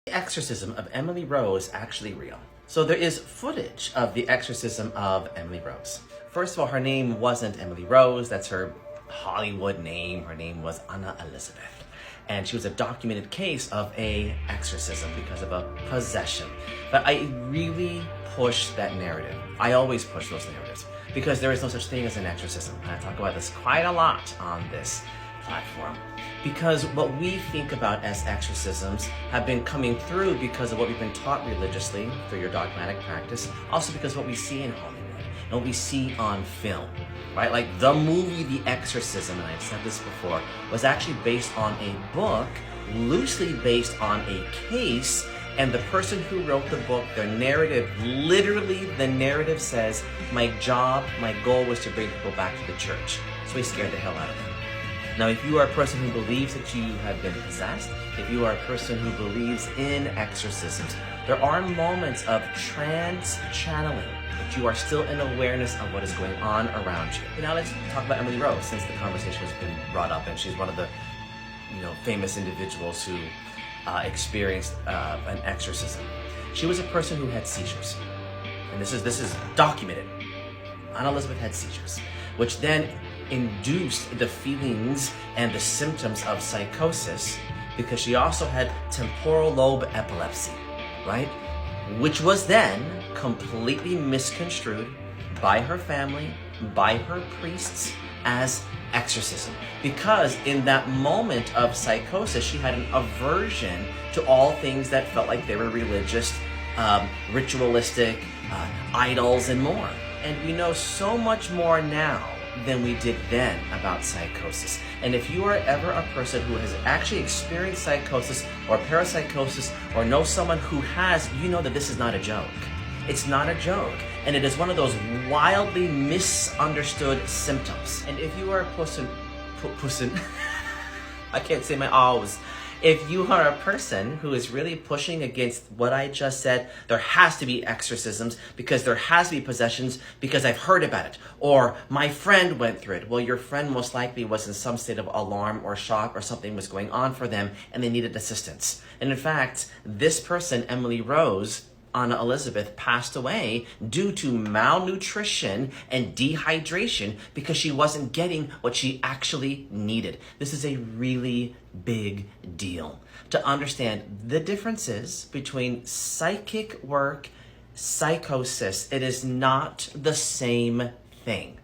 The exorcism of Emily Rose actually real? So there is footage of the exorcism of Emily Rose. First of all, her name wasn't Emily Rose. That's her Hollywood name. Her name was Anna Elizabeth. And she was a documented case of a exorcism because of a possession. But I really push that narrative. I always push those narratives because there is no such thing as an exorcism. And I talk about this quite a lot on this platform. Because what we think about as exorcisms have been coming through because of what we've been taught religiously through your dogmatic practice, also because what we see in Hollywood and what we see on film, right? Like the movie The Exorcism, and I've said this before, was actually based on a book, loosely based on a case, and the person who wrote the book, their narrative, literally the narrative says, my goal was to bring people back to the church. So he scared the hell out of them. Now, if you are a person who believes that you have been possessed, if you are a person who believes in exorcisms, there are moments of trans-channeling, but you are still in awareness of what is going on around you. But now let's talk about Emily Rose, since the conversation has been brought up, and she's one of the famous individuals who experienced an exorcism. She was a person who had seizures, and this is documented. Anna Elizabeth had seizures, which then induced the feelings and the symptoms of psychosis because she also had temporal lobe epilepsy, right? Which was then completely misconstrued by her family, by her priests as exorcism. Because in that moment of psychosis, she had an aversion to all things that felt like they were religious, ritualistic, idols, and more. And we know so much more now than we did then about psychosis. And if you are ever a person who has actually experienced psychosis or parapsychosis or know someone who has, you know that this is not a joke. It's not a joke. And it is one of those wildly misunderstood symptoms. And if you are a person, I can't say my O's. If you are a person who is really pushing against what I just said, there has to be exorcisms because there has to be possessions because I've heard about it. Or my friend went through it. Well, your friend most likely was in some state of alarm or shock or something was going on for them and they needed assistance. And in fact, this person, Emily Rose, Anna Elizabeth, passed away due to malnutrition and dehydration because she wasn't getting what she actually needed. This is a really big deal to understand the differences between psychic work, psychosis. It is not the same thing.